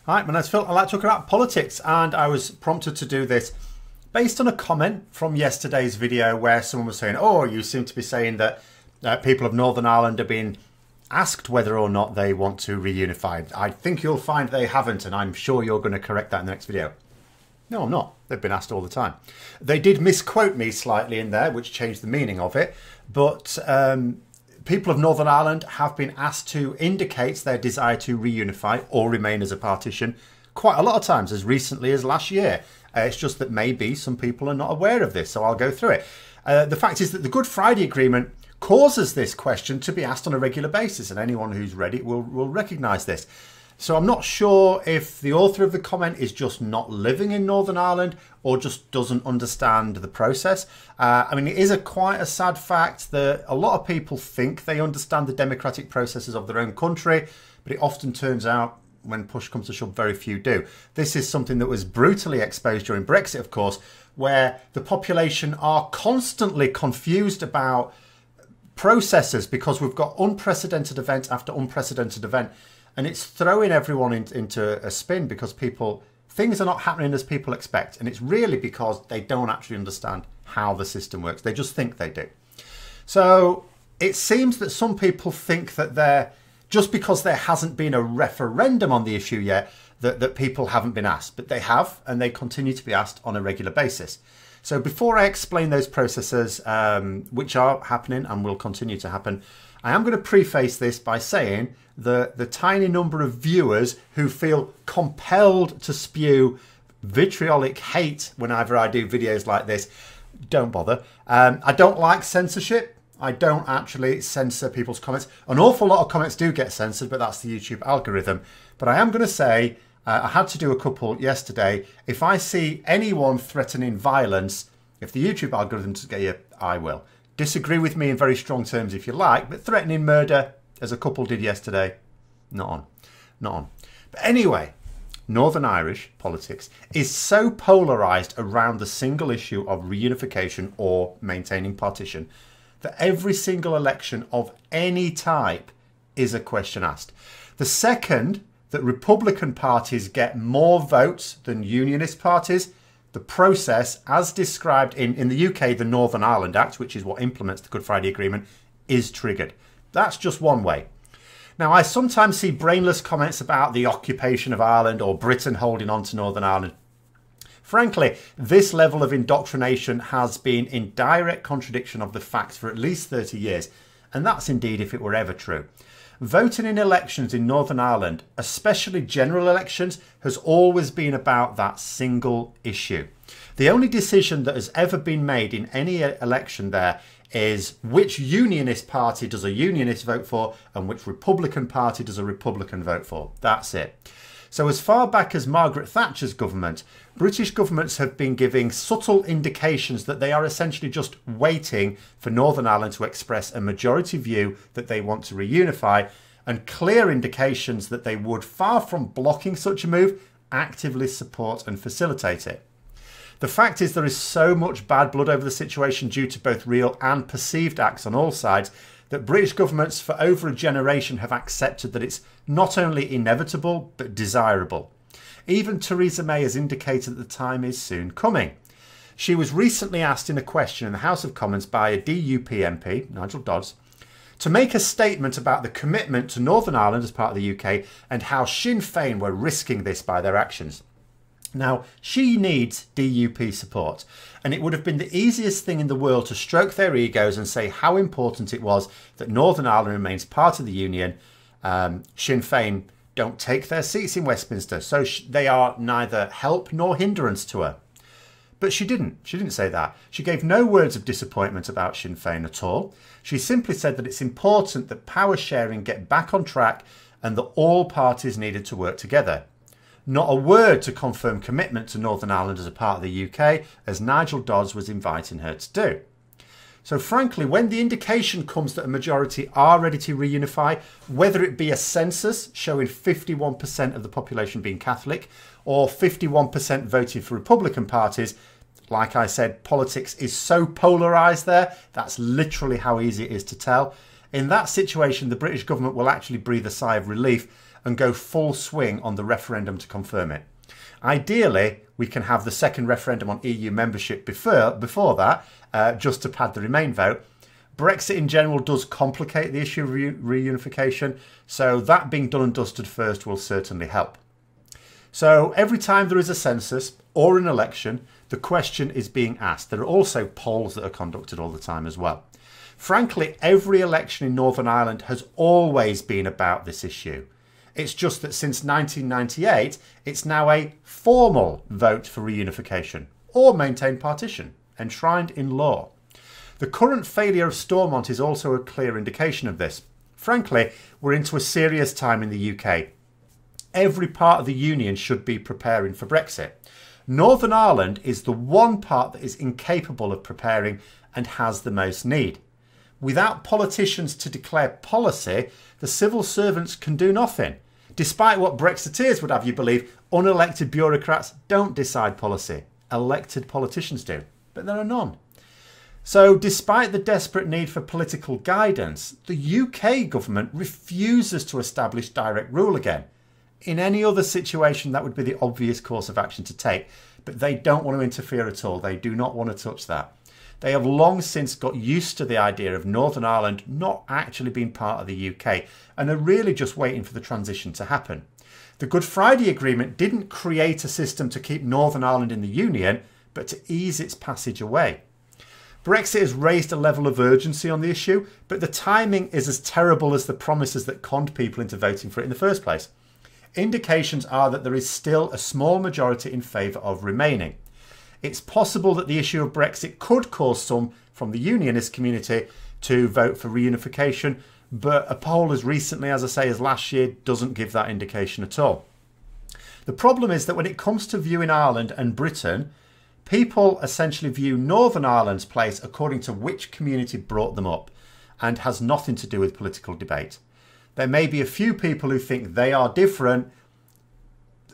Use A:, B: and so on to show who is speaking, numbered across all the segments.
A: Hi, my name's Phil. I like to talk about politics, and I was prompted to do this based on a comment from yesterday's video where someone was saying, oh, you seem to be saying that people of Northern Ireland are being asked whether or not they want to reunify. I think you'll find they haven't, and I'm sure you're going to correct that in the next video. No, I'm not. They've been asked all the time. They did misquote me slightly in there, which changed the meaning of it, but people of Northern Ireland have been asked to indicate their desire to reunify or remain as a partition quite a lot of times, as recently as last year. It's just that maybe some people are not aware of this, so I'll go through it. The fact is that the Good Friday Agreement causes this question to be asked on a regular basis, and anyone who's read it will recognise this. So I'm not sure if the author of the comment is just not living in Northern Ireland or just doesn't understand the process. I mean, it is quite a sad fact that a lot of people think they understand the democratic processes of their own country, but it often turns out when push comes to shove, very few do. This is something that was brutally exposed during Brexit, of course, where the population are constantly confused about processes because we've got unprecedented event after unprecedented event. And it's throwing everyone into a spin because things are not happening as people expect. And it's really because they don't actually understand how the system works. They just think they do. So it seems that some people think that just because there hasn't been a referendum on the issue yet, that people haven't been asked. But they have, and they continue to be asked on a regular basis. So before I explain those processes, which are happening and will continue to happen, I am going to preface this by saying that the tiny number of viewers who feel compelled to spew vitriolic hate whenever I do videos like this, don't bother. I don't like censorship. I don't actually censor people's comments. An awful lot of comments do get censored, but that's the YouTube algorithm. But I am going to say, I had to do a couple yesterday. If I see anyone threatening violence, if the YouTube algorithm doesn't get you, I will. Disagree with me in very strong terms if you like, but threatening murder, as a couple did yesterday, not on. Not on. But anyway, Northern Irish politics is so polarised around the single issue of reunification or maintaining partition that every single election of any type is a question asked. The second that Republican parties get more votes than Unionist parties, the process, as described in the UK, the Northern Ireland Act, which is what implements the Good Friday Agreement, is triggered. That's just one way. Now, I sometimes see brainless comments about the occupation of Ireland or Britain holding on to Northern Ireland. Frankly, this level of indoctrination has been in direct contradiction of the facts for at least 30 years, and that's indeed if it were ever true. Voting in elections in Northern Ireland, especially general elections, has always been about that single issue. The only decision that has ever been made in any election there is which Unionist party does a Unionist vote for and which Republican party does a Republican vote for. That's it. So as far back as Margaret Thatcher's government, British governments have been giving subtle indications that they are essentially just waiting for Northern Ireland to express a majority view that they want to reunify, and clear indications that they would, far from blocking such a move, actively support and facilitate it. The fact is there is so much bad blood over the situation due to both real and perceived acts on all sides that British governments for over a generation have accepted that it's not only inevitable but desirable. Even Theresa May has indicated that the time is soon coming. She was recently asked in a question in the House of Commons by a DUP MP, Nigel Dodds, to make a statement about the commitment to Northern Ireland as part of the UK and how Sinn Féin were risking this by their actions. Now, she needs DUP support, and it would have been the easiest thing in the world to stroke their egos and say how important it was that Northern Ireland remains part of the Union. Sinn Féin don't take their seats in Westminster, so they are neither help nor hindrance to her. But she didn't. She didn't say that. She gave no words of disappointment about Sinn Féin at all. She simply said that it's important that power sharing get back on track and that all parties needed to work together. Not a word to confirm commitment to Northern Ireland as a part of the UK, as Nigel Dodds was inviting her to do. So frankly, when the indication comes that a majority are ready to reunify, whether it be a census showing 51% of the population being Catholic or 51% voting for Republican parties, like I said, politics is so polarised there, that's literally how easy it is to tell. In that situation, the British government will actually breathe a sigh of relief, and go full swing on the referendum to confirm it. Ideally, we can have the second referendum on EU membership before that, just to pad the Remain vote. Brexit in general does complicate the issue of reunification, so that being done and dusted first will certainly help. So every time there is a census or an election, the question is being asked. There are also polls that are conducted all the time as well. Frankly, every election in Northern Ireland has always been about this issue. It's just that since 1998, it's now a formal vote for reunification or maintain partition, enshrined in law. The current failure of Stormont is also a clear indication of this. Frankly, we're into a serious time in the UK. Every part of the Union should be preparing for Brexit. Northern Ireland is the one part that is incapable of preparing and has the most need. Without politicians to declare policy, the civil servants can do nothing. Despite what Brexiteers would have you believe, unelected bureaucrats don't decide policy. Elected politicians do, but there are none. So despite the desperate need for political guidance, the UK government refuses to establish direct rule again. In any other situation, that would be the obvious course of action to take, but they don't want to interfere at all. They do not want to touch that. They have long since got used to the idea of Northern Ireland not actually being part of the UK and are really just waiting for the transition to happen. The Good Friday Agreement didn't create a system to keep Northern Ireland in the Union, but to ease its passage away. Brexit has raised a level of urgency on the issue, but the timing is as terrible as the promises that conned people into voting for it in the first place. Indications are that there is still a small majority in favour of remaining. It's possible that the issue of Brexit could cause some from the unionist community to vote for reunification, but a poll as recently, as I say, as last year doesn't give that indication at all. The problem is that when it comes to viewing Ireland and Britain, people essentially view Northern Ireland's place according to which community brought them up and has nothing to do with political debate. There may be a few people who think they are different,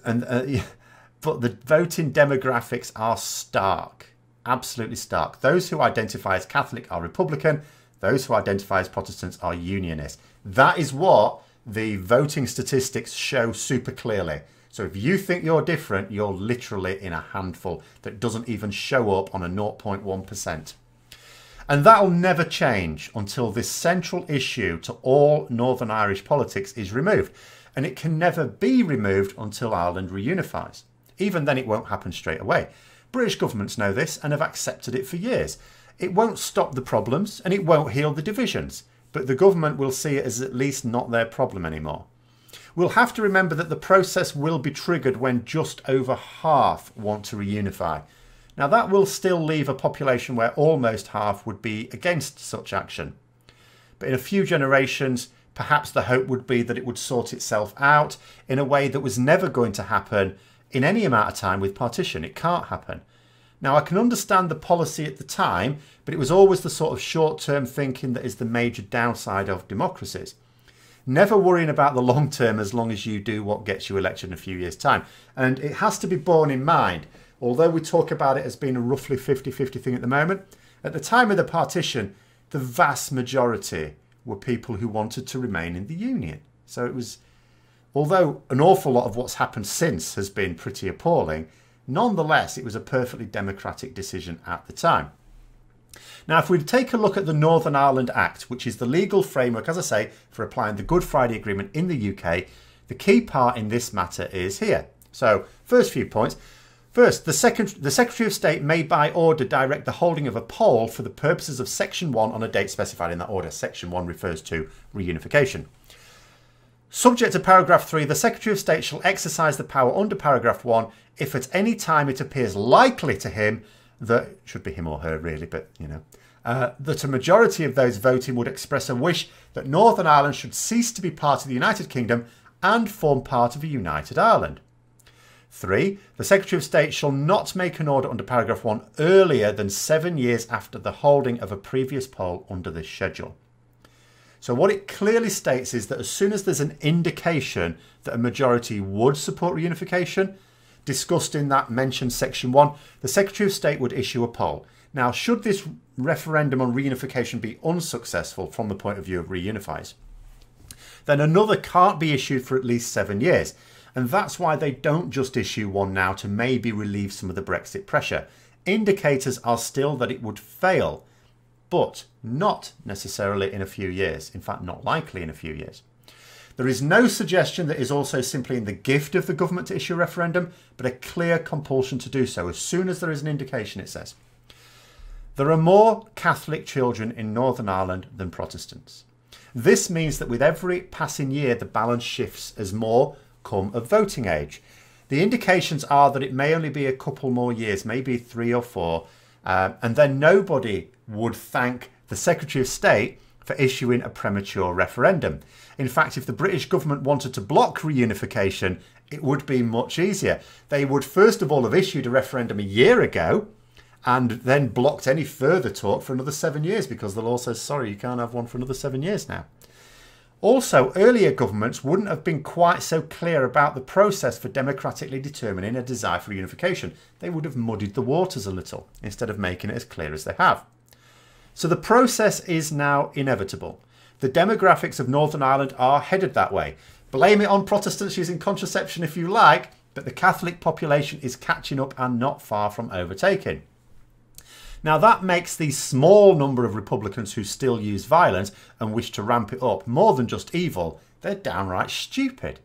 A: but the voting demographics are stark, absolutely stark. Those who identify as Catholic are Republican. Those who identify as Protestants are Unionist. That is what the voting statistics show super clearly. So if you think you're different, you're literally in a handful that doesn't even show up on a 0.1%. And that'll never change until this central issue to all Northern Irish politics is removed. And it can never be removed until Ireland reunifies. Even then, it won't happen straight away. British governments know this and have accepted it for years. It won't stop the problems and it won't heal the divisions, but the government will see it as at least not their problem anymore. We'll have to remember that the process will be triggered when just over half want to reunify. Now that will still leave a population where almost half would be against such action. But in a few generations, perhaps the hope would be that it would sort itself out in a way that was never going to happen in any amount of time with partition. It can't happen. Now, I can understand the policy at the time, but it was always the sort of short-term thinking that is the major downside of democracies. Never worrying about the long term as long as you do what gets you elected in a few years' time. And it has to be borne in mind, although we talk about it as being a roughly 50-50 thing at the moment, at the time of the partition, the vast majority were people who wanted to remain in the Union. So it was, although an awful lot of what's happened since has been pretty appalling, nonetheless, it was a perfectly democratic decision at the time. Now, if we take a look at the Northern Ireland Act, which is the legal framework, as I say, for applying the Good Friday Agreement in the UK, the key part in this matter is here. So, first few points. First, the Secretary of State may by order direct the holding of a poll for the purposes of Section 1 on a date specified in that order. Section 1 refers to reunification. Subject to paragraph 3, the Secretary of State shall exercise the power under paragraph 1 if at any time it appears likely to him that, should be him or her really, but you know, that a majority of those voting would express a wish that Northern Ireland should cease to be part of the United Kingdom and form part of a united Ireland. 3. The Secretary of State shall not make an order under paragraph 1 earlier than 7 years after the holding of a previous poll under this schedule. So what it clearly states is that as soon as there's an indication that a majority would support reunification, discussed in that mentioned Section 1, the Secretary of State would issue a poll. Now, should this referendum on reunification be unsuccessful from the point of view of reunifies, then another can't be issued for at least 7 years. And that's why they don't just issue one now to maybe relieve some of the Brexit pressure. Indicators are still that it would fail, but not necessarily in a few years. In fact, not likely in a few years. There is no suggestion that is also simply in the gift of the government to issue a referendum, but a clear compulsion to do so as soon as there is an indication, it says. There are more Catholic children in Northern Ireland than Protestants. This means that with every passing year, the balance shifts as more come of voting age. The indications are that it may only be a couple more years, maybe 3 or 4, and then nobody would thank the Secretary of State for issuing a premature referendum. In fact, if the British government wanted to block reunification, it would be much easier. They would first of all have issued a referendum a year ago and then blocked any further talk for another 7 years, because they'll also, sorry, you can't have one for another 7 years now. Also, earlier governments wouldn't have been quite so clear about the process for democratically determining a desire for reunification. They would have muddied the waters a little instead of making it as clear as they have. So the process is now inevitable. The demographics of Northern Ireland are headed that way. Blame it on Protestants using contraception if you like, but the Catholic population is catching up and not far from overtaking. Now that makes the small number of Republicans who still use violence and wish to ramp it up more than just evil, they're downright stupid.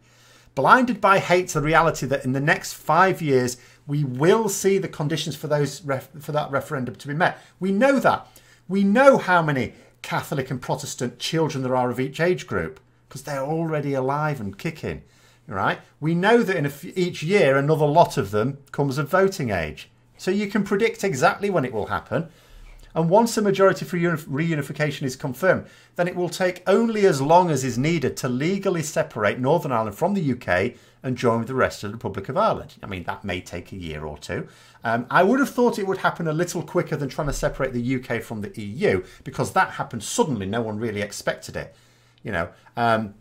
A: Blinded by hate to the reality that in the next 5 years we will see the conditions for that referendum to be met. We know that. We know how many Catholic and Protestant children there are of each age group because they're already alive and kicking, right? We know that in each year another lot of them comes of voting age. So you can predict exactly when it will happen. And once a majority for reunification is confirmed, then it will take only as long as is needed to legally separate Northern Ireland from the UK and join with the rest of the Republic of Ireland. I mean, that may take a year or two. I would have thought it would happen a little quicker than trying to separate the UK from the EU, because that happened suddenly. No one really expected it. You know,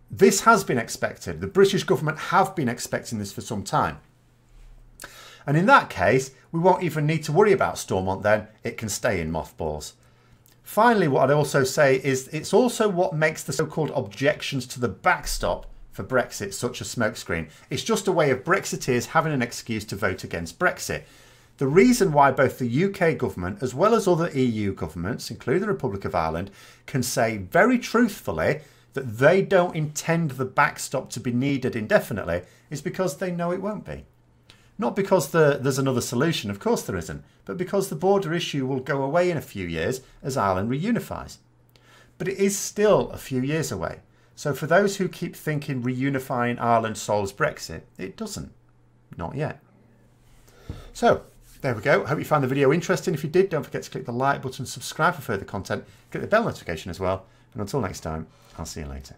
A: this has been expected. The British government have been expecting this for some time. And in that case, we won't even need to worry about Stormont then. It can stay in mothballs. Finally, what I'd also say is it's also what makes the so-called objections to the backstop for Brexit such a smokescreen. It's just a way of Brexiteers having an excuse to vote against Brexit. The reason why both the UK government as well as other EU governments, including the Republic of Ireland, can say very truthfully that they don't intend the backstop to be needed indefinitely is because they know it won't be. Not because there's another solution, of course there isn't, but because the border issue will go away in a few years as Ireland reunifies. But it is still a few years away. So for those who keep thinking reunifying Ireland solves Brexit, it doesn't. Not yet. So there we go. Hope you found the video interesting. If you did, don't forget to click the like button, subscribe for further content, click the bell notification as well. And until next time, I'll see you later.